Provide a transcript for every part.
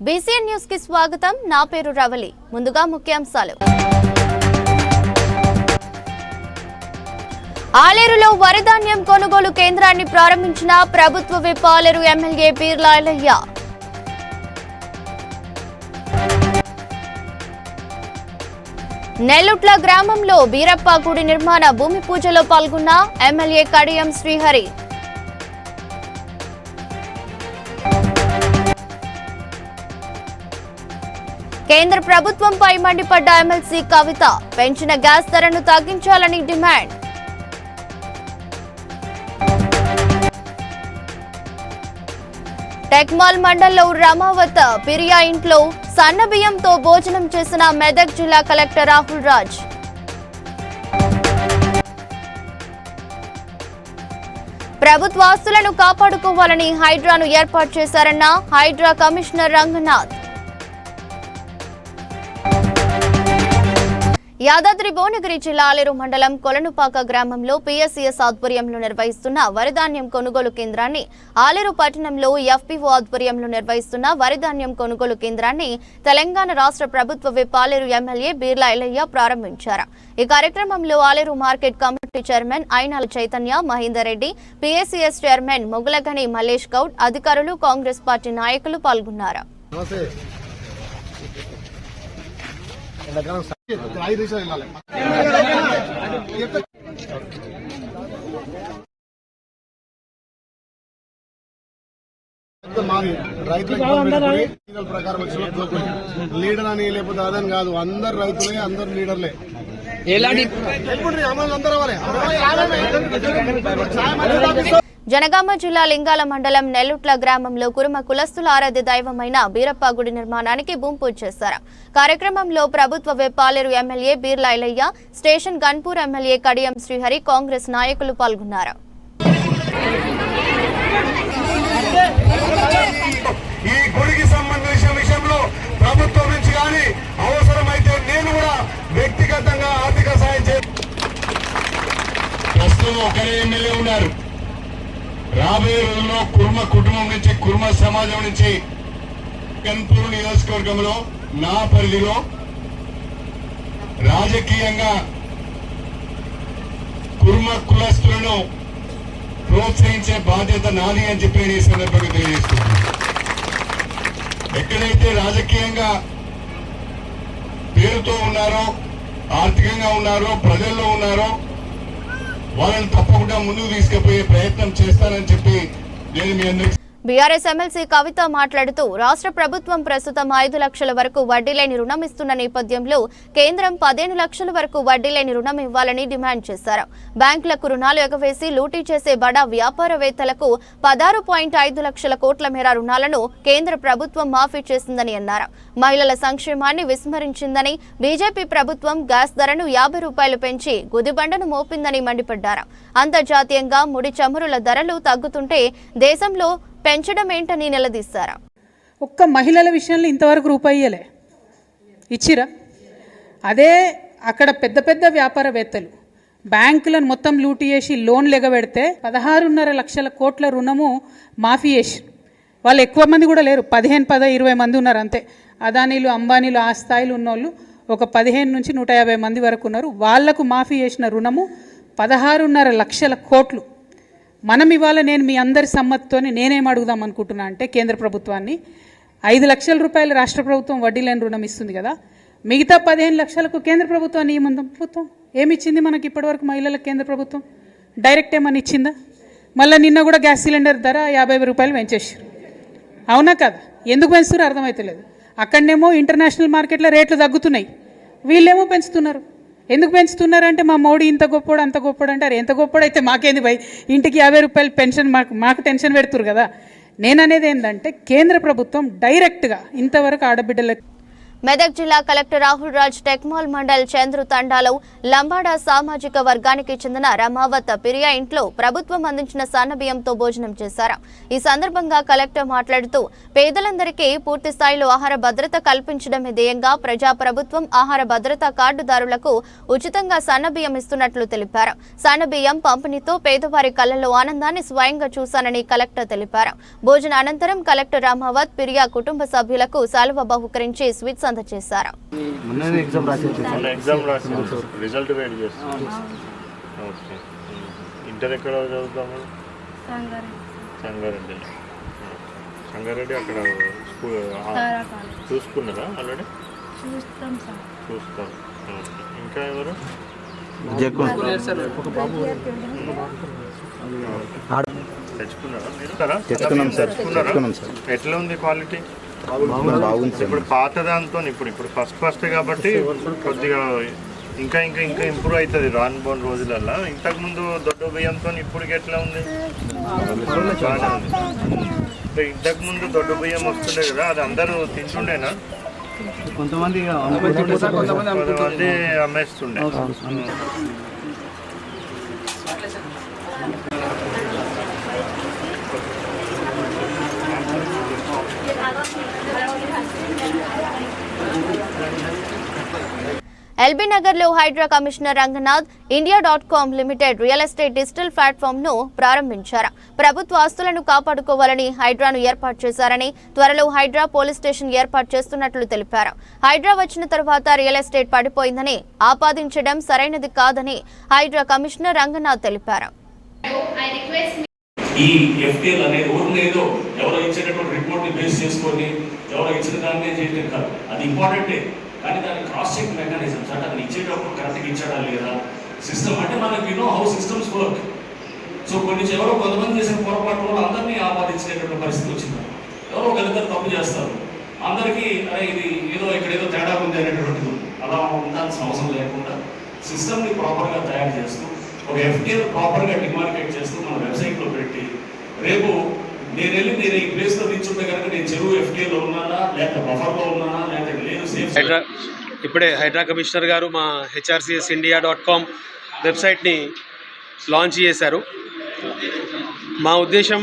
BCN news కి స్వాగతం. నా పేరు రవలి. ముందుగా ముఖ్యాంశాలు. ఆలేరులో వరిధాన్యం కొనుగోలు కేంద్రాన్ని ప్రారంభించిన ప్రభుత్వ విప్ ఆలేరు ఎమ్మెల్యే బీర్లా ఐలయ్య. నెల్లుట్ల గ్రామంలో బీరప్ప గుడి నిర్మాణ భూమి పూజలో పాల్గొన్న ఎమ్మెల్యే కడియం శ్రీహరి. కేంద్ర ప్రభుత్వంపై మండిపడ్డ ఎమ్మెల్సీ కవిత. పెంచిన గ్యాస్ ధరను తగ్గించాలని డిమాండ్. టెక్మాల్ మండల్లో రమావత్ పిరియా ఇంట్లో సన్న బియ్యంతో భోజనం చేసిన మెదక్ జిల్లా కలెక్టర్ రాహుల్ రాజ్. ప్రభుత్వ ఆస్తులను కాపాడుకోవాలని హైడ్రాను ఏర్పాటు చేశారన్న హైడ్రా కమిషనర్ రంగనాథ్. యాదాద్రి భువనగిరి జిల్లా ఆలేరు మండలం కొలనుపాక గ్రామంలో పీఎస్సీఎస్ ఆధ్వర్యంలో నిర్వహిస్తున్న వరిధాన్యం కొనుగోలు కేంద్రాన్ని, ఆలేరు పట్టణంలో ఎఫ్పీఓ ఆధ్వర్యంలో నిర్వహిస్తున్న వరిధాన్యం కొనుగోలు కేంద్రాన్ని తెలంగాణ రాష్ట్ర ప్రభుత్వ విప్ ఆలేరు ఎమ్మెల్యే బీర్లా ఐలయ్య ప్రారంభించారు. ఈ కార్యక్రమంలో Aler market committee chairman Ainala Chaitanya, Mahender Reddy, PSCS chairman Mogulagani Mallesh Goud, అధికారులు, కాంగ్రెస్ పార్టీ నాయకులు పాల్గొన్నారు. ప్రకారం లీడర్ అని లేకపోతే అదని కాదు, అందరు రైతులే, అందరు లీడర్లే. జనగామ జిల్లా లింగాల మండలం నెల్లుట్ల గ్రామంలో కురుమ కులస్తుల ఆరాధ్య దైవమైన బీరప్ప గుడి నిర్మాణానికి భూమి పూజ చేశారు. కార్యక్రమంలో ప్రభుత్వ whip Aleru MLA Beerla Ilaiah, station Ghanpur MLA Kadiyam Srihari, Congress నాయకులు పాల్గొన్నారు. ఈ గుడికి సంబంధించిన విషయంలో ప్రభుత్వం నుంచి కానీ అవసరమైతే నేను కూడా వ్యక్తిగతంగా ఆర్థిక సాయం ప్రస్తుతం ఒకరే ఎమ్మెల్యే ఉన్నారు. రాబోయే రోజుల్లో కుర్మ కుటుంబం నుంచి, కుర్మ సమాజం నుంచి కన్పూర్ నియోజకవర్గంలో నా పరిధిలో రాజకీయంగా కుర్మ కులస్తులను ప్రోత్సహించే బాధ్యత నాది అని చెప్పి నేను ఈ సందర్భంగా తెలియజేస్తున్నాను. ఎక్కడైతే రాజకీయంగా పేరుతో ఉన్నారో, ఆర్థికంగా ఉన్నారో, ప్రజల్లో ఉన్నారో వాళ్ళని తప్పకుండా ముందుకు తీసుకుపోయే ప్రయత్నం చేస్తానని చెప్పి నేను మీ అందరికీ. బీఆర్ఎస్ ఎమ్మెల్సీ కవిత మాట్లాడుతూ రాష్ట్ర ప్రభుత్వం ప్రస్తుతం 5 లక్షల వరకు వడ్డీ లేని రుణం ఇస్తున్న నేపథ్యంలో కేంద్రం 15 లక్షల వరకు వడ్డీ లేని రుణం ఇవ్వాలని డిమాండ్ చేశారు. బ్యాంకులకు రుణాలు ఎగవేసి లూటీ చేసే బడా వ్యాపారవేత్తలకు 16.5 లక్షల కోట్ల మేర రుణాలను కేంద్ర ప్రభుత్వం మాఫీ చేసిందని అన్నారు. మహిళల సంక్షేమాన్ని విస్మరించిందని, బీజేపీ ప్రభుత్వం గ్యాస్ ధరను 50 రూపాయలు పెంచి గుదిబండను మోపిందని మండిపడ్డారు. అంతర్జాతీయంగా ముడి చమురుల ధరలు తగ్గుతుంటే దేశంలో పెంచడం ఏంటని నిలదీశారు. ఒక్క మహిళల విషయంలో ఇంతవరకు రూపాయి ఇచ్చిరా? అదే అక్కడ పెద్ద పెద్ద వ్యాపారవేత్తలు బ్యాంకులను మొత్తం లూటీ చేసి లోన్లు ఎగబెడితే 16.5 లక్షల కోట్ల రుణము మాఫీ చేసి, వాళ్ళు ఎక్కువ మంది కూడా లేరు, 15-20 మంది ఉన్నారు అంతే. అదానీలు, అంబానీలు, ఆ స్థాయిలు ఉన్నోళ్ళు ఒక 15 నుంచి 150 మంది వరకు ఉన్నారు. వాళ్లకు మాఫీ చేసిన రుణము 16.5 లక్షల కోట్లు. మనం ఇవాళ నేను మీ అందరి సమ్మతితో నేనేం అడుగుదాం అనుకుంటున్నా అంటే, కేంద్ర ప్రభుత్వాన్ని 5 లక్షల రూపాయలు రాష్ట్ర ప్రభుత్వం వడ్డీ లేని రుణం ఇస్తుంది కదా, మిగతా 15 లక్షలకు కేంద్ర ప్రభుత్వాన్ని ఏముందాం? ప్రభుత్వం ఏమిచ్చింది మనకి ఇప్పటివరకు మహిళలకు? కేంద్ర ప్రభుత్వం డైరెక్ట్ ఏమని ఇచ్చిందా? మళ్ళీ నిన్న కూడా గ్యాస్ సిలిండర్ ధర 50 రూపాయలు పెంచేసారు. అవునా కదా? ఎందుకు పెంచుతారో అర్థమవుతలేదు. అక్కడనేమో ఇంటర్నేషనల్ మార్కెట్లో రేట్లు తగ్గుతున్నాయి, వీళ్ళేమో పెంచుతున్నారు. ఎందుకు పెంచుతున్నారంటే మా మోడీ ఇంత గొప్పోడు, అంత గొప్పోడు అంటారు. ఎంత గొప్పోడైతే మాకేంది భయ్, ఇంటికి 50 రూపాయలు పెన్షన్ మాకు టెన్షన్ పెడుతురు కదా. నేననేది ఏంటంటే, కేంద్ర ప్రభుత్వం డైరెక్ట్గా ఇంతవరకు ఆడబిడ్డలకు మెదక్ జిల్లా కలెక్టర్ రాహుల్ రాజ్ టెక్మాల్ మండల్ చంద్రు తండాలో లంబాడా సామాజిక వర్గానికి చెందిన రమావత్ పిరియా ఇంట్లో ప్రభుత్వం అందించిన సన్నబియ్యంతో భోజనం చేశారు. ఈ సందర్భంగా కలెక్టర్ మాట్లాడుతూ పేదలందరికీ పూర్తి స్థాయిలో ఆహార భద్రత కల్పించడమే ధ్యేయంగా ప్రజా ప్రభుత్వం ఆహార భద్రతా కార్డుదారులకు ఉచితంగా సన్నబియ్యం ఇస్తున్నట్లు తెలిపారు. సన్నబియ్యం పంపిణీతో పేదవారి కళ్లలో ఆనందాన్ని స్వయంగా చూశానని కలెక్టర్ తెలిపారు. భోజన అనంతరం కలెక్టర్ రమావత్ పిరియా కుటుంబ సభ్యులకు శాలువా బహుకరించి స్వీట్స్ చేశారు. రిజల్ట్ వెయిట్ చేస్తాం. ఓకే, ఇంటర్ ఎక్కడ చదువుతాము? సంగారెడ్డి. అక్కడ స్కూల్ చూసుకున్నారా ఆల్రెడీ? చూస్తాం. ఇంకా ఎవరు? తెచ్చుకున్నారా మీరు? ఎట్లా ఉంది క్వాలిటీ? ఇప్పుడు పాత దాంతో ఇప్పుడు ఫస్ట్ కాబట్టి కొద్దిగా ఇంకా ఇంప్రూవ్ అవుతుంది రాను పోని రోజులల్లో. ఇంతకుముందు దొడ్డ బియ్యంతో ఇప్పటికి ఎట్లా ఉంది? బాగానే ఉంది. ఇంతకుముందు దొడ్డ బియ్యం వస్తుండే కదా, అది అందరూ తింటుండేనా? కొంతమంది అమ్మేస్తుండే. ఎల్బీ నగర్ లో HYDRAA commissioner Ranganath India.com limited real estate digital platform ను ప్రారంభించారు. ప్రభుత్వ ఆస్తులను కాపాడుకోవాలని హైడ్రాను ఏర్పాటు చేశారని, త్వరలో హైడ్రా పోలీస్ స్టేషన్ ఏర్పాటు చేస్తున్నట్లు తెలిపారు. హైడ్రా వచ్చిన తర్వాత రియల్ ఎస్టేట్ పడిపోయిందని ఆపాదించడం సరైనది కాదని హైడ్రా కమిషనర్ రంగనాథ్ తెలిపారు. ఈ ఎఫ్టీఎల్ అనేది ఊరినేదో ఎవరో ఇచ్చేటటువంటి రిపోర్ట్ని బేస్ చేసుకొని ఎవరో ఇచ్చిన దాన్ని చేయడం కాదు, అది ఇంపార్టెంటే. కానీ దాని క్రాస్ చెక్ మెకానిజమ్స్ అంటే అతను ఇచ్చేటప్పుడు కరెక్ట్గా ఇచ్చాడా లేదా, సిస్టమ్ అంటే మనకి హౌ సిస్టమ్స్ వర్క్. సో ఎవరో కొంతమంది చేసిన పొరపాటు వల్ల అందరినీ ఆపాదించేటటువంటి పరిస్థితి వచ్చింది. ఎవరో ఒకరిద్దరు తప్పు చేస్తారు, అందరికీ అరే ఇది ఏదో తేడా ఉంది అనేటువంటిది అలా ఉండాల్సిన అవసరం లేకుండా సిస్టమ్ని ప్రాపర్గా తయారు చేస్తూ ఒక ఎఫ్టీఎల్ ప్రాపర్గా డిమార్కెట్ చేస్తూ మన వెబ్సైట్లో పెట్టి రేపు నేను ఈ ప్లేస్లో తెచ్చుంటే కనుక నేను చెరువు ఎఫ్టీఎల్లో ఉన్నానా, లేకపోతే బఫర్లో ఉన్నానా, లేకపోతే లేదు సేఫ్. ఇప్పుడే హైడ్రా కమిషనర్ గారు మా HRCSindia.com వెబ్సైట్ని లాంచ్ చేశారు. మా ఉద్దేశం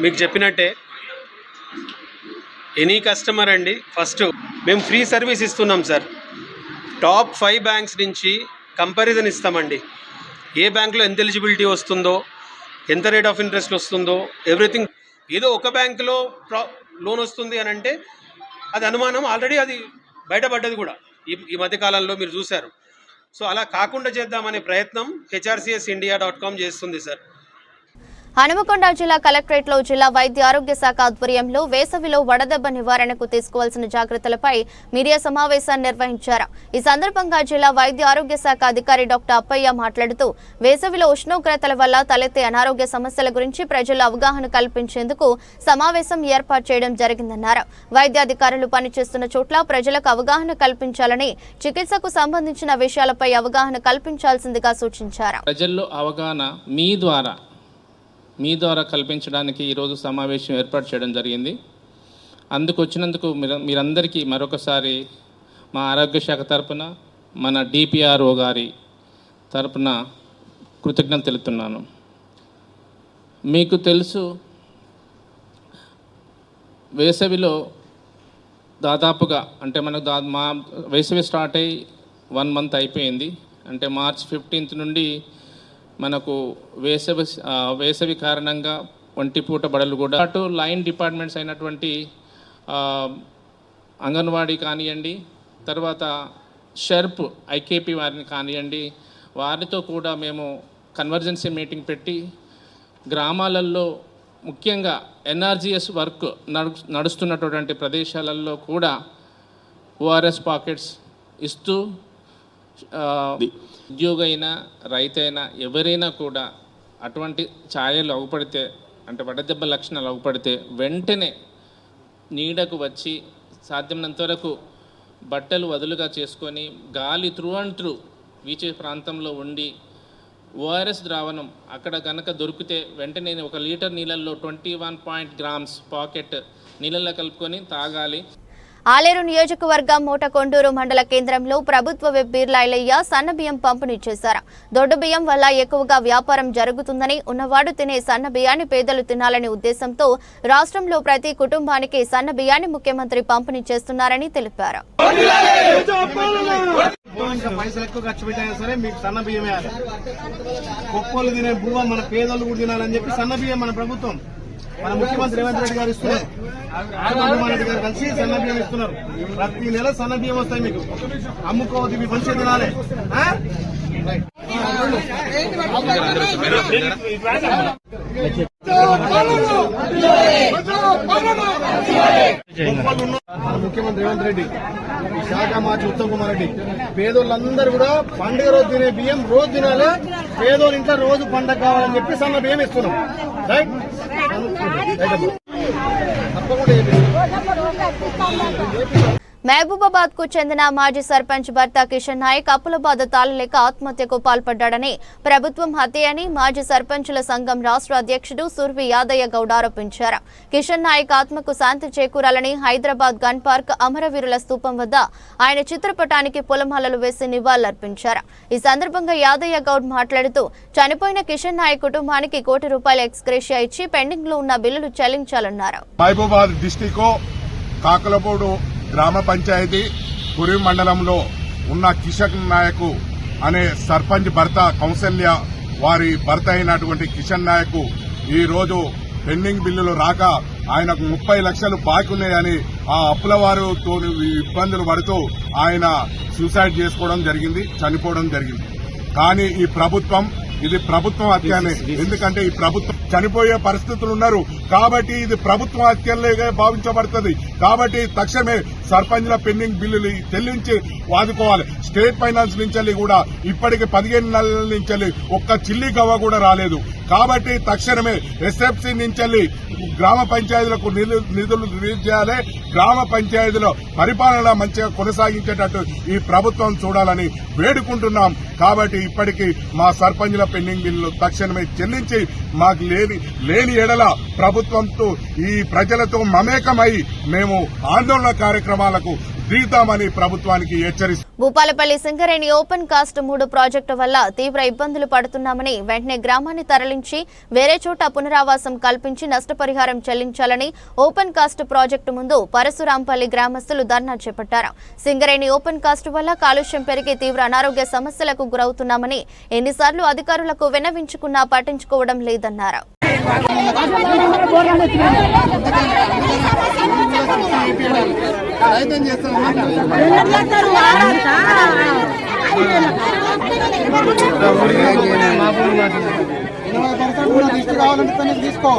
మీకు చెప్పినట్టే, ఎనీ కస్టమర్ అండి, ఫస్ట్ మేము ఫ్రీ సర్వీస్ ఇస్తున్నాం సార్. టాప్ 5 బ్యాంక్స్ నుంచి కంపారిజన్ ఇస్తామండి. ఏ బ్యాంకులో ఎంత ఎలిజిబిలిటీ వస్తుందో, ఎంత రేట్ ఆఫ్ ఇంట్రెస్ట్ వస్తుందో, ఎవ్రీథింగ్. ఏదో ఒక బ్యాంకులో లోన్ వస్తుంది అని అంటే అది అనుమానం, ఆల్రెడీ అది బయటపడ్డది కూడా ఈ మధ్యకాలంలో మీరు చూశారు. సో అలా కాకుండా చేద్దామనే ప్రయత్నం HRCSindia.com చేస్తుంది సార్. హనుమకొండ జిల్లా కలెక్టరేట్లో జిల్లా వైద్య ఆరోగ్య శాఖ ఆధ్వర్యంలో వేసవిలో వడదెబ్బ నివారణకు తీసుకోవాల్సిన జాగ్రత్తలపై మీడియా సమావేశాన్ని నిర్వహించారు. ఈ సందర్భంగా జిల్లా వైద్య ఆరోగ్య శాఖ అధికారి డాక్టర్ అప్పయ్య మాట్లాడుతూ వేసవిలో ఉష్ణోగ్రతల వల్ల తలెత్తే అనారోగ్య సమస్యల గురించి ప్రజల్లో అవగాహన కల్పించేందుకు సమావేశం ఏర్పాటు చేయడం జరిగిందన్నారు. వైద్యాధికారులు పనిచేస్తున్న చోట్ల ప్రజలకు అవగాహన కల్పించాలని, చికిత్సకు సంబంధించిన విషయాలపై అవగాహన కల్పించాల్సిందిగా సూచించారు. ప్రజల్లో అవగాహన మీ ద్వారా కల్పించడానికి ఈరోజు సమావేశం ఏర్పాటు చేయడం జరిగింది. అందుకు వచ్చినందుకు మీరందరికీ మరొకసారి మా ఆరోగ్య శాఖ తరపున, మన DPRO గారి తరపున కృతజ్ఞత తెలుపుతున్నాను. మీకు తెలుసు, వేసవిలో దాదాపుగా అంటే మా వేసవి స్టార్ట్ అయ్యి 1 మంత్ అయిపోయింది. అంటే March 15th నుండి మనకు వేసవి కారణంగా ఒంటిపూట బడులు కూడా అటు లైన్ డిపార్ట్మెంట్స్ అయినటువంటి అంగన్వాడీ కానివ్వండి, తర్వాత షర్ప్ IKP వారిని కానివ్వండి, వారితో కూడా మేము కన్వర్జెన్సీ మీటింగ్ పెట్టి గ్రామాలలో ముఖ్యంగా NRGS వర్క్ నడుస్తున్నటువంటి ప్రదేశాలలో కూడా ORS పాకెట్స్ ఇస్తూ ఉద్యోగి అయినా రైతైనా ఎవరైనా కూడా అటువంటి ఛాయలు అగుపడితే, అంటే వడదెబ్బ లక్షణాలు అగుపడితే వెంటనే నీడకు వచ్చి సాధ్యమైనంత వరకు బట్టలు వదులుగా చేసుకొని గాలి త్రూ అండ్ త్రూ వీచే ప్రాంతంలో ఉండి ORS ద్రావణం అక్కడ కనుక దొరికితే వెంటనే 1 లీటర్ నీళ్ళల్లో 21 grams పాకెట్ నీళ్ళల్లో కలుపుకొని తాగాలి. ఆలేరు నియోజకవర్గం మోటకొండూరు మండల కేంద్రంలో ప్రభుత్వ విప్ బీర్లా ఐలయ్య సన్నబియ్యం పంపిణీ చేశారు. దొడ్డు బియ్యం వల్ల ఎక్కువగా వ్యాపారం జరుగుతుందని, ఉన్నవాడు తినే సన్న బియ్యాన్ని పేదలు తినాలనే ఉద్దేశంతో రాష్ట్రంలో ప్రతి కుటుంబానికి సన్న బియ్యాన్ని ముఖ్యమంత్రి పంపిణీ చేస్తున్నారని తెలిపారు. పైసలు ఎక్కువ ఖర్చు పెట్టైనా సరే మీకు సన్న బియ్యం వేయాలి. కుక్కలు తినే బువ్వ మన పేదలు కూడా తినాలని చెప్పి సన్న బియ్యం మన ప్రభుత్వం, మన ముఖ్యమంత్రి రేవంత్ రెడ్డి గారు ఇస్తున్నారు. జగన్మోహన్ రెడ్డి గారు కలిసి సన్న బియ్యం ఇస్తున్నారు. ప్రతి నెల సన్న బియ్యం వస్తాయి మీకు. అమ్ముకోవద్దు, మీ మంచిగా తినాలి. మన ముఖ్యమంత్రి రేవంత్ రెడ్డి, శాఖ మార్చి ఉత్తమ్ కుమార్ రెడ్డి, పేదోళ్ళందరూ కూడా పండుగ రోజు తినే బియ్యం రోజు తినాలి. పేదోళ్ళ ఇంట్లో రోజు పండగ కావాలని చెప్పి సన్న బియ్యం ఇస్తున్నాం. రైట్, తప్పకుండా. మహబూబాబాద్ కు చెందిన మాజీ సర్పంచ్ భర్త కిషన్ నాయక్ అప్పుల బాధ తాళలేక ఆత్మహత్యకు పాల్పడ్డాడని, ప్రభుత్వం హత్య అని మాజీ సర్పంచుల సంఘం రాష్ట్ర అధ్యక్షుడు సుర్వి యాదయ్య గౌడ్ ఆరోపించారు. కిషన్ నాయక్ ఆత్మకు శాంతి చేకూరాలని హైదరాబాద్ గన్ పార్క్ అమరవీరుల స్తూపం వద్ద ఆయన చిత్రపటానికి పూలమాలలు వేసి నివాళులర్పించారు. ఈ సందర్భంగా యాదయ్య గౌడ్ మాట్లాడుతూ, చనిపోయిన కిషన్ నాయక్ కుటుంబానికి ₹1 కోటి ఎక్స్గ్రేషియా ఇచ్చి పెండింగ్ లో ఉన్న బిల్లులు చెల్లించాలన్నారు. మహబూబాబాద్ డిస్టిక్ కాకలపూడు గ్రామ పంచాయతీ పురి మండలంలో ఉన్న కిషన్ నాయక్ అనే సర్పంచ్ భర్త కౌసల్య వారి భర్త అయినటువంటి కిషన్ నాయక్ ఈ రోజు పెండింగ్ బిల్లులు రాక ఆయనకు 30 లక్షలు బాకీ ఉన్నాయని ఆ అప్పుల వారితో ఇబ్బందులు పడుతూ ఆయన సూసైడ్ చేసుకోవడం జరిగింది, చనిపోవడం జరిగింది. కానీ ఈ ప్రభుత్వం, ఇది ప్రభుత్వం హత్యనే. ఎందుకంటే ఈ ప్రభుత్వం చనిపోయే పరిస్థితులు ఉన్నారు కాబట్టి ఇది ప్రభుత్వ హత్యలుగా భావించబడుతుంది. కాబట్టి తక్షణమే సర్పంచ్ల పెండింగ్ బిల్లులు చెల్లించి వాదుకోవాలి. స్టేట్ ఫైనాన్స్ నుంచి కూడా ఇప్పటికి 15 నెలల నుంచి ఒక్క చిల్లి గవ్వ కూడా రాలేదు. కాబట్టి తక్షణమే ఎస్ఎఫ్సి నుంచి గ్రామ పంచాయతీలకు నిధులు రిలీజ్ చేయాలి. గ్రామ పంచాయతీలో పరిపాలన మంచిగా కొనసాగించేటట్టు ఈ ప్రభుత్వం చూడాలని వేడుకుంటున్నాం. కాబట్టి ఇప్పటికీ మా సర్పంచ్ల పెండింగ్ బిల్లులు తక్షణమే చెల్లించి మాకు లేని ఎడల ప్రభుత్వంతో ఈ ప్రజలతో మమేకమై మేము ఆందోళన కార్యక్రమాలకు దిగుతామని ప్రభుత్వానికి హెచ్చరిస్తాం. Bhupalpally Singareni open cast 3 project వల్ల తీవ్ర ఇబ్బందులు పడుతున్నామని, వెంటనే గ్రామాన్ని తరలించి వేరే చోట పునరావాసం కల్పించి నష్టపరిహారం చెల్లించాలని ఓపెన్ కాస్ట్ ప్రాజెక్టు ముందు పరశురాంపల్లి గ్రామస్తులు ధర్నా చేపట్టారు. సింగరేణి ఓపెన్ కాస్ట్ వల్ల కాలుష్యం పెరిగి తీవ్ర అనారోగ్య సమస్యలకు గురవుతున్నామని, ఎన్నిసార్లు అధికారులకు విన్నవించుకున్నా పట్టించుకోవడం లేదన్నారు. తీసుకో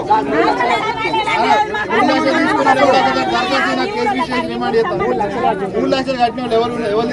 రిమాండ్ చేస్తాం. 3 లక్షలు కట్టిన వాళ్ళు ఎవరు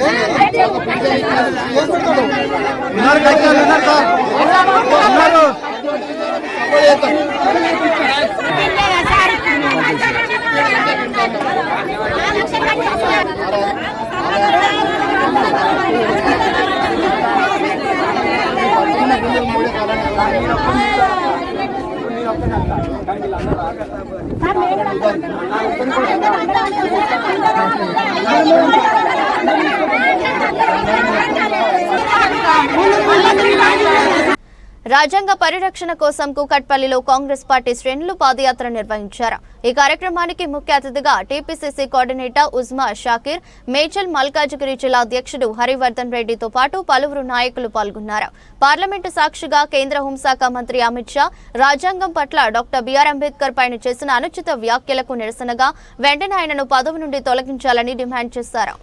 రాజ్యాంగ పరిరక్షణ కోసం కూకట్పల్లిలో కాంగ్రెస్ పార్టీ శ్రేణులు పాదయాత్ర నిర్వహించారు. ఈ కార్యక్రమానికి ముఖ్య అతిథిగా టీపీసీసీ కోఆర్డినేటర్ ఉస్మా షాకీర్, మేడ్చల్ మల్కాజిగిరి జిల్లా అధ్యక్షుడు హరివర్ధన్ రెడ్డితో పాటు పలువురు నాయకులు పాల్గొన్నారు. పార్లమెంటు సాక్షిగా కేంద్ర హోంశాఖ మంత్రి అమిత్ షా రాజ్యాంగం పట్ల డాక్టర్ బిఆర్ అంబేద్కర్ పైన చేసిన అనుచిత వ్యాఖ్యలకు నిరసనగా వెంటనే ఆయనను పదవి నుండి తొలగించాలని డిమాండ్ చేశారు.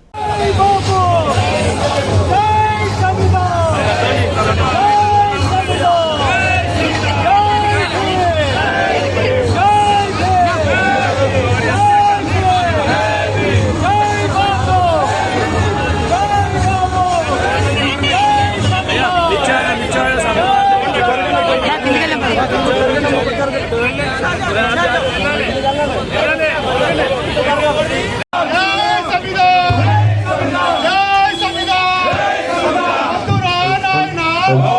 Oh.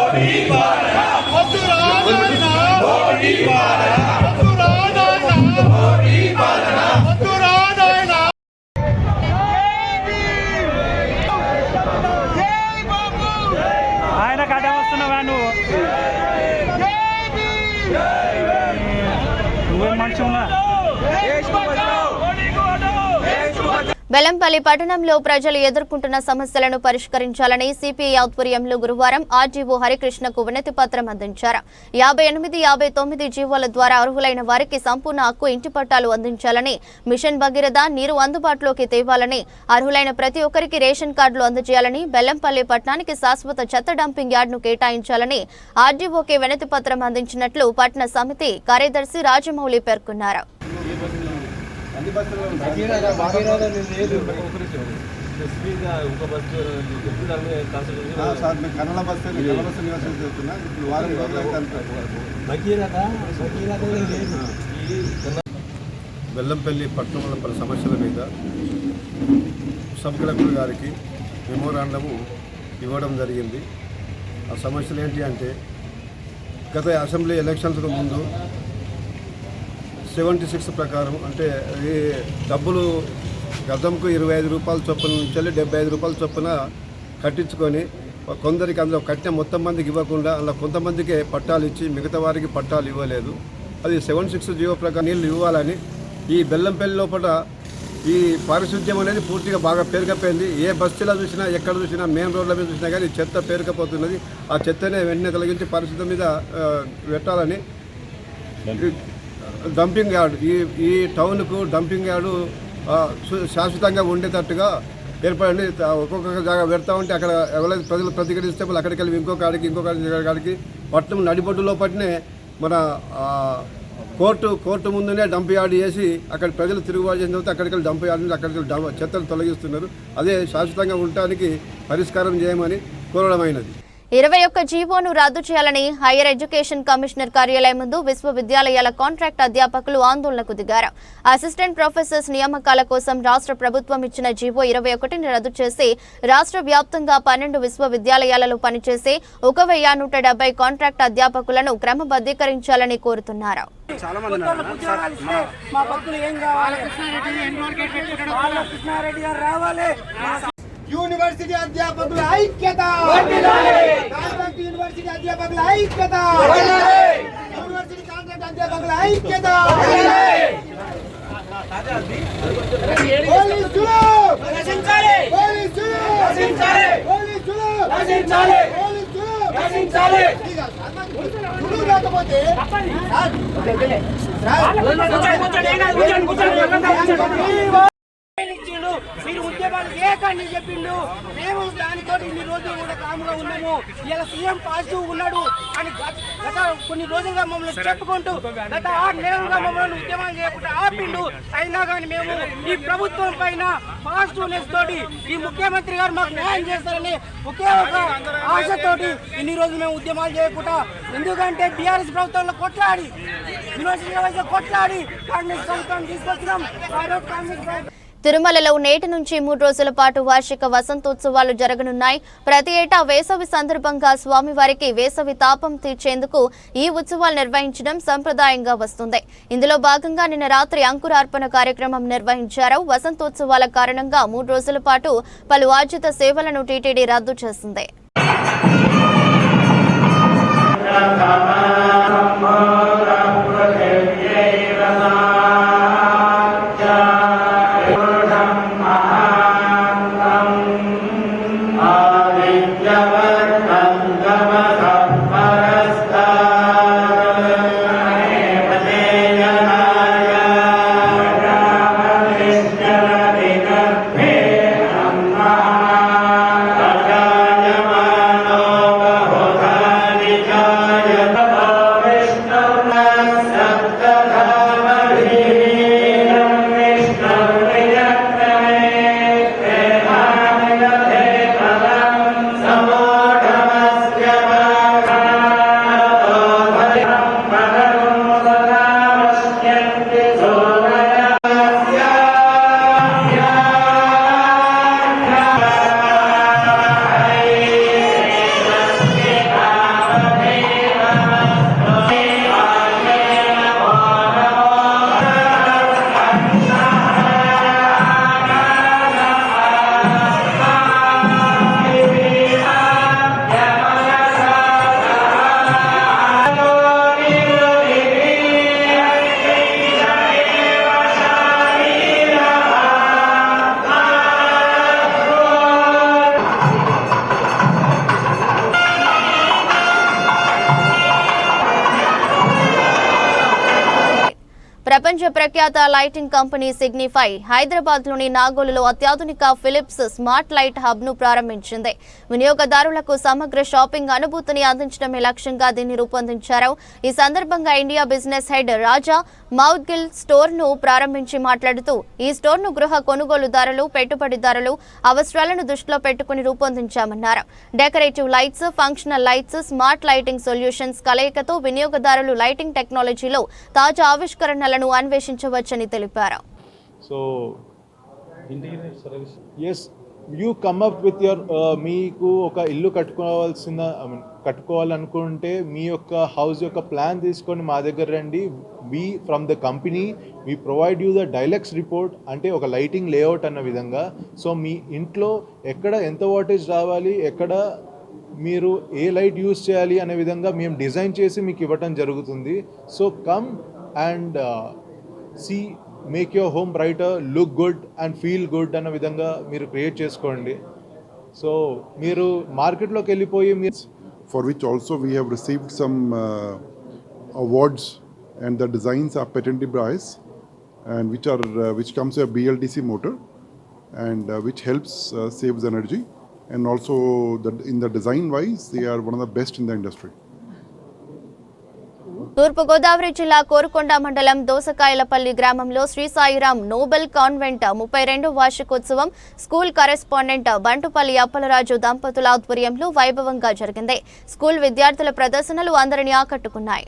బెల్లంపల్లి పట్టణంలో ప్రజలు ఎదుర్కొంటున్న సమస్యలను పరిష్కరించాలని సిపిఐ ఆధ్వర్యంలో గురువారం ఆర్జీఓ హరికృష్ణకు వినతి పత్రం అందించారు. 58, 59 జీవోల ద్వారా అర్హులైన వారికి సంపూర్ణ హక్కు ఇంటి పట్టాలు అందించాలని, మిషన్ భగీరథ నీరు అందుబాటులోకి తేవాలని, అర్హులైన ప్రతి ఒక్కరికి రేషన్ కార్డులు అందజేయాలని, బెల్లంపల్లి పట్టణానికి శాశ్వత చెత్త డంపింగ్ యార్డును కేటాయించాలని ఆర్జీఓకి వినతి పత్రం అందించినట్లు పట్టణ సమితి కార్యదర్శి రాజమౌళి పేర్కొన్నారు. బెల్లంపల్లి పట్టణంలో పలు సమస్యల మీద సబ్ కలెక్టర్ గారికి మెమోరాండము ఇవ్వడం జరిగింది. ఆ సమస్యలు ఏంటి అంటే, గత అసెంబ్లీ ఎలక్షన్స్కు ముందు 76 ప్రకారం అంటే ఈ డబ్బులు గతంకు 25 రూపాయల చొప్పున నుంచి 75 రూపాయల చొప్పున కట్టించుకొని కొందరికి అందులో కట్టిన మొత్తం మందికి ఇవ్వకుండా అందులో కొంతమందికే పట్టాలు ఇచ్చి మిగతా వారికి పట్టాలు ఇవ్వలేదు. అది 76 జీవో ప్రకారం నీళ్ళు ఇవ్వాలని ఈ బెల్లంపల్లి లోపల ఈ పారిశుద్ధ్యం అనేది పూర్తిగా బాగా పేరుకపోయింది. ఏ బస్తీలో చూసినా, ఎక్కడ చూసినా, మెయిన్ రోడ్ల మీద చూసినా కానీ చెత్త పేరుకపోతున్నది. ఆ చెత్తనే వెంటనే తొలగించి పారిశుద్ధ్యం మీద పెట్టాలని డంపింగ్ యార్డు ఈ టౌన్కు డంపింగ్ యార్డు శాశ్వతంగా ఉండేటట్టుగా ఏర్పడండి. ఒక్కొక్క జాగా పెడతా ఉంటే అక్కడ ఎవరైతే ప్రజలు ప్రతిఘటిస్తే వాళ్ళు అక్కడికి వెళ్ళి ఇంకో కాడికి పట్టణం నడిబొడ్డు లోపలనే మన కోర్టు ముందునే డంప్ యార్డు చేసి అక్కడ ప్రజలు తిరుగుబాటు చేసిన తర్వాత అక్కడికి డంప్ యార్డు నుంచి అక్కడికి చెత్తలు తొలగిస్తున్నారు. అదే శాశ్వతంగా ఉండటానికి పరిష్కారం చేయమని కోరడమైనది. 21 జీవోను రద్దు చేయాలని హైయర్ ఎడ్యుకేషన్ కమిషనర్ కార్యాలయం ముందు విశ్వవిద్యాలయాల కాంట్రాక్ట్ అధ్యాపకులు ఆందోళనకు దిగారు. అసిస్టెంట్ ప్రొఫెసర్స్ నియామకాల కోసం రాష్ట్ర ప్రభుత్వం ఇచ్చిన జీవో 21ని రద్దు చేసి రాష్ట్ర వ్యాప్తంగా 12 విశ్వవిద్యాలయాలలో పనిచేసే 1170 కాంట్రాక్ట్ అధ్యాపకులను క్రమబద్ధీకరించాలని కోరుతున్నారు. యూనివర్సిటీ అధ్యాపకుల ఐక్యత, యూనివర్సిటీ అధ్యాపకుల ఐక్యత, యూనివర్సిటీ కాంట్రాక్ట్ అధ్యాపకుల ఐక్యత. పోలీసులు రక్షించాలి, పోలీసులు రక్షించాలి, పోలీసులు రక్షించాలి, పోలీసులు రక్షించాలి. లేకపోతే మీరు ఉద్యమాలు ఏకండి చెప్పిండు. మేము దానితో ఇన్ని రోజులు కూడా కాముగా ఉన్నాము. ఇలా సీఎం పాజిటివ్ ఉన్నాడు అని గత కొన్ని రోజులుగా మమ్మల్ని చెప్పుకుంటూ గత 6 నెలలుగా మమ్మల్ని ఉద్యమాలు చేయకుండా ఆపిండు. అయినా కానీ మేము ఈ ప్రభుత్వం పైన పాజిటివ్నెస్ తోటి ఈ ముఖ్యమంత్రి గారు మాకు న్యాయం చేస్తారని ఒకే ఒక ఆశతోటి ఇన్ని రోజులు మేము ఉద్యమాలు చేయకుండా, ఎందుకంటే బీఆర్ఎస్ ప్రభుత్వంలో కొట్లాడి యూనివర్సిటీ కొట్లాడి కాంగ్రెస్ ప్రభుత్వం తీసుకొచ్చినాం. కాంగ్రెస్ తిరుమలలో నేటి నుంచి 3 రోజుల పాటు వార్షిక వసంతోత్సవాలు జరగనున్నాయి. ప్రతి ఏటా వేసవి సందర్భంగా స్వామివారికి వేసవి తాపం తీర్చేందుకు ఈ ఉత్సవాలు నిర్వహించడం సంప్రదాయంగా వస్తుంది. ఇందులో భాగంగా నిన్న రాత్రి అంకురార్పణ కార్యక్రమం నిర్వహించారు. వసంతోత్సవాల కారణంగా 3 రోజుల పాటు పలు ఆర్జిత సేవలను టీటీడీ రద్దు చేసింది. Krishna ప్రపంచ ప్రఖ్యాత లైటింగ్ కంపెనీ సిగ్నిఫై హైదరాబాద్లోని నాగోలులో అత్యాధునిక ఫిలిప్స్ స్మార్ట్ లైట్ హబ్ను ప్రారంభించింది. వినియోగదారులకు సమగ్ర షాపింగ్ అనుభూతిని అందించడమే లక్ష్యంగా దీన్ని రూపొందించారు. ఈ సందర్భంగా ఇండియా బిజినెస్ హెడ్ రాజా మౌద్గిల్ స్టోర్ను ప్రారంభించి మాట్లాడుతూ ఈ స్టోర్ను గృహ కొనుగోలుదారులు, పెట్టుబడిదారులు అవసరాలను దృష్టిలో పెట్టుకుని రూపొందించామన్నారు. Decorative lights, functional lights, smart lighting solutions కలయికతో వినియోగదారులు లైటింగ్ టెక్నాలజీలో తాజా ఆవిష్కరణలను అన్వేషించవచ్చని తెలిపారు. So as you come up with your మీకు ఒక ఇల్లు కట్టుకోవాలనుకుంటే మీ యొక్క హౌస్ యొక్క ప్లాన్ తీసుకొని మా దగ్గర రండి. We from the company we provide you the DIALux report, అంటే ఒక లైటింగ్ లేఅవుట్ అన్న విధంగా. సో మీ ఇంట్లో ఎక్కడ ఎంత వాటేజ్ రావాలి, ఎక్కడ మీరు ఏ లైట్ యూజ్ చేయాలి అనే విధంగా మేము డిజైన్ చేసి మీకు ఇవ్వటం జరుగుతుంది. So come and see, make your home brighter, look good and feel good అన్న విధంగా మీరు క్రియేట్ చేసుకోండి. సో మీరు మార్కెట్లోకి వెళ్ళిపోయి మీరు for which also we have received some awards, and the designs are patented by us, and which comes with a BLDC motor, and which helps saves energy, and also in the design wise they are one of the best in the industry. తూర్పు గోదావరి జిల్లా కోరుకొండ మండలం దోసకాయలపల్లి గ్రామంలో Shri Sairam Nobel convent 32వ వార్షికోత్సవం school correspondent Bantupalli Appalaraju దంపతుల ఆధ్వర్యంలో వైభవంగా జరిగింది. School విద్యార్థుల ప్రదర్శనలు అందరినీ ఆకట్టుకున్నాయి.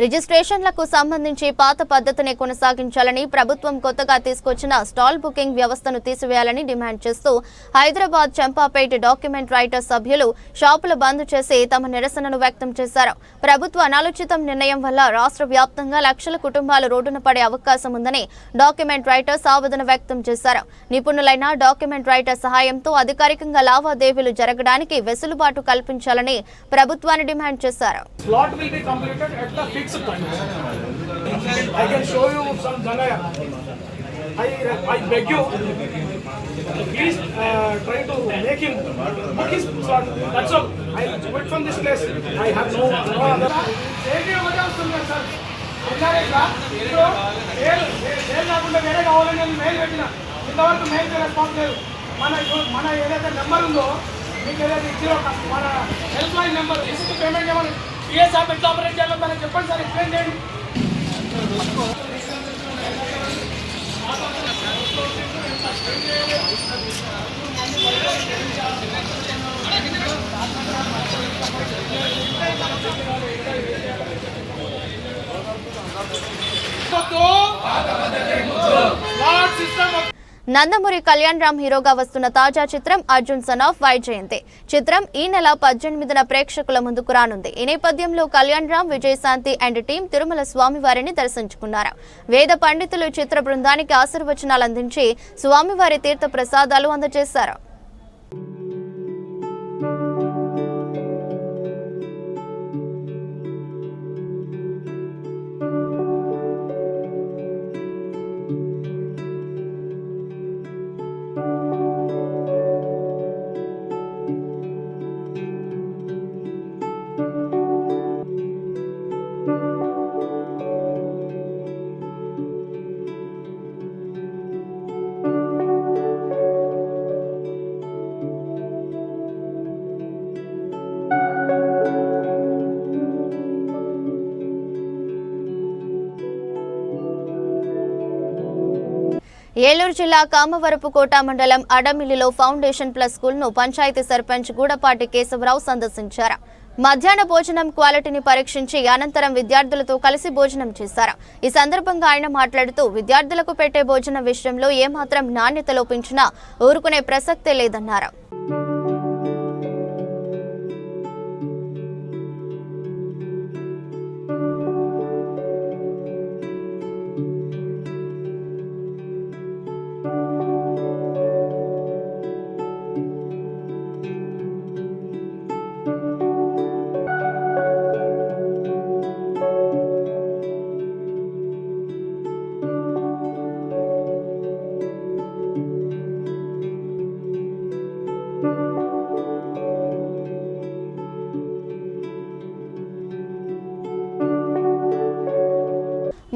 రిజిస్ట్రేషన్లకు సంబంధించి పాత పద్ధతిని కొనసాగించాలని, ప్రభుత్వం కొత్తగా తీసుకొచ్చిన స్టాల్ బుకింగ్ వ్యవస్థను తీసివేయాలని డిమాండ్ చేస్తూ హైదరాబాద్ చంపాపేట డాక్యుమెంట్ రైటర్స్ సభ్యులు షాపులు బంద్ చేసి తమ నిరసనను వ్యక్తం చేశారు. ప్రభుత్వ అనాలోచిత నిర్ణయం వల్ల రాష్ట్ర వ్యాప్తంగా లక్షల కుటుంబాలు రోడ్డున పడే అవకాశం ఉందని డాక్యుమెంట్ రైటర్స్ ఆవేదన వ్యక్తం చేశారు. నిపుణులైన డాక్యుమెంట్ రైటర్ సహాయంతో అధికారికంగా లావాదేవీలు జరగడానికి వెసులుబాటు కల్పించాలని ప్రభుత్వాన్ని డిమాండ్ చేశారు. I can show you some Janaya. I beg you, please try to make him book his slot. That's all. I'll quit from this place. I have no other. Safety what else is sir? Mail కాకుండా వేరే కావాలని నేను mail పెట్టిన. ఇంతవరకు mail response లేదు. మన ఏదైతే number ఉందో మీకు ఏదైతే ఇచ్చిరో మన help line number receipt payment చేయమని పిఎస్ యాప్ ఎట్లా ఆపరేట్ చేయాలో దానికి చెప్పండి సార్, ఎక్స్ప్లెయిన్ చేయండి. నందమూరి కళ్యాణ్ రామ్ హీరోగా వస్తున్న తాజా చిత్రం అర్జున్ సన్ ఆఫ్ వైజయంతి చిత్రం ఈ నెల 18న ప్రేక్షకుల ముందుకు రానుంది. ఈ నేపథ్యంలో కళ్యాణ్ రామ్, విజయశాంతి అండ్ టీం తిరుమల స్వామివారిని దర్శించుకున్నారు. వేద పండితులు చిత్ర బృందానికి ఆశీర్వచనాలు అందించి స్వామివారి తీర్థ ప్రసాదాలు అందజేశారు. ఏలూరు జిల్లా కామవరపుకోట మండలం అడమిల్లిలో ఫౌండేషన్ ప్లస్ స్కూల్ను పంచాయతీ సర్పంచ్ గూడపాటి కేశవరావు సందర్శించారు. మధ్యాహ్న భోజనం క్వాలిటీని పరీక్షించి అనంతరం విద్యార్థులతో కలిసి భోజనం చేశారు. ఈ సందర్భంగా ఆయన మాట్లాడుతూ విద్యార్థులకు పెట్టే భోజనం విషయంలో ఏమాత్రం నాణ్యత లోపించినా ఊరుకునే ప్రసక్తే లేదన్నారు.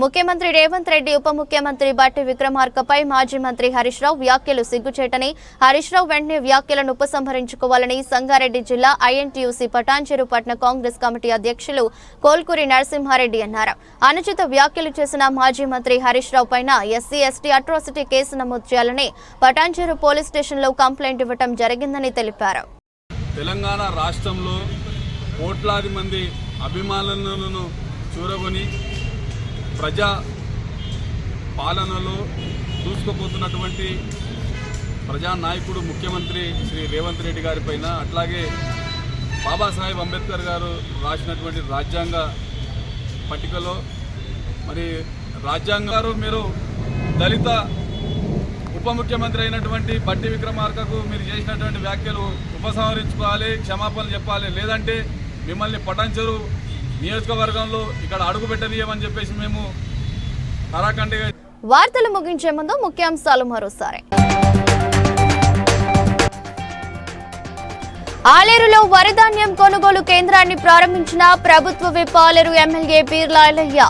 ముఖ్యమంత్రి రేవంత్ రెడ్డి ఉప ముఖ్యమంత్రి బట్టి విక్రమార్కపై మాజీ మంత్రి హరీష్ రావు వ్యాఖ్యలు సిగ్గుచేటని, హరీష్ రావు వెంటనే వ్యాఖ్యలను ఉపసంహరించుకోవాలని సంగారెడ్డి జిల్లా ఐఎన్టీయూసీ పటాన్చెరు పట్టణ కాంగ్రెస్ కమిటీ అధ్యక్షులు కోల్కూరి నరసింహారెడ్డి అన్నారు. అనుచిత వ్యాఖ్యలు చేసిన మాజీ మంత్రి హరీష్ రావు పైన ఎస్సీ ఎస్టీ అట్రాసిటీ కేసు నమోదు చేయాలని పటాన్చెరు పోలీస్ స్టేషన్లో కంప్లైంట్ ఇవ్వడం జరిగిందని తెలిపారు. తెలంగాణ రాష్ట్రంలో కోట్లాది మంది అభిమానులను చూరగొని ప్రజా పాలనలో దూసుకుపోతున్నటువంటి ప్రజానాయకుడు ముఖ్యమంత్రి శ్రీ రేవంత్ రెడ్డి గారి పైన, అట్లాగే బాబాసాహెబ్ అంబేద్కర్ గారు రాసినటువంటి రాజ్యాంగ పట్టికలో మరి రాజ్యాంగారు మీరు దళిత ఉప ముఖ్యమంత్రి అయినటువంటి బట్టి విక్రమార్కకు మీరు చేసినటువంటి వ్యాఖ్యలు ఉపసంహరించుకోవాలి, క్షమాపణలు చెప్పాలి, లేదంటే మిమ్మల్ని పటాన్చెరు నియోజకవర్గంలో ఇక్కడ అడుగు పెట్టనీయమని చెప్పేసి మేము కరాఖండిగా. వార్తలు ముగించే ముందు ముఖ్యాంశాలు మరోసారి. ఆలేరులో వరిధాన్యం కొనుగోలు కేంద్రాన్ని ప్రారంభించిన ప్రభుత్వ విప్ ఆలేరు ఎమ్మెల్యే పీర్ల ఐలయ్య.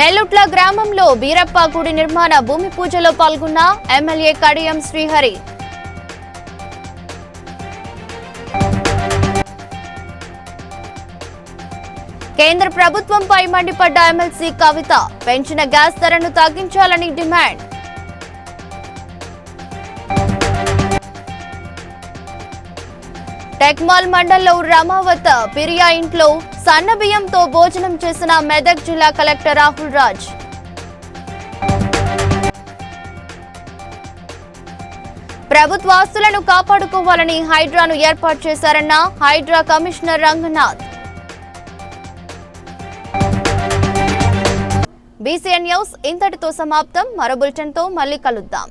నెల్లుట్ల గ్రామంలో బీరప్ప గుడి నిర్మాణ భూమి పూజలో పాల్గొన్న ఎమ్మెల్యే కడియం శ్రీహరి. కేంద్ర ప్రభుత్వంపై మండిపడ్డ ఎమ్మెల్సీ కవిత, పెంచిన గ్యాస్ ధరను తగ్గించాలని డిమాండ్. టెక్మాల్ మండల్లో రమావత్ పిరియా ఇంట్లో సన్నబియ్యంతో భోజనం చేసిన మెదక్ జిల్లా కలెక్టర్ రాహుల్ రాజ్. ప్రభుత్వ ఆస్తులను కాపాడుకోవాలని హైడ్రాను ఏర్పాటు చేశారన్న Hydraa commissioner Ranganath. BCN news ఇంతటితో సమాప్తం. మరో బులెటిన్తో మళ్ళీ కలుద్దాం.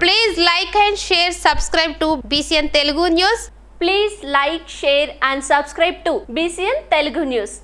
Please like and share, subscribe to BCN Telugu News. Please like, share and subscribe to BCN Telugu News.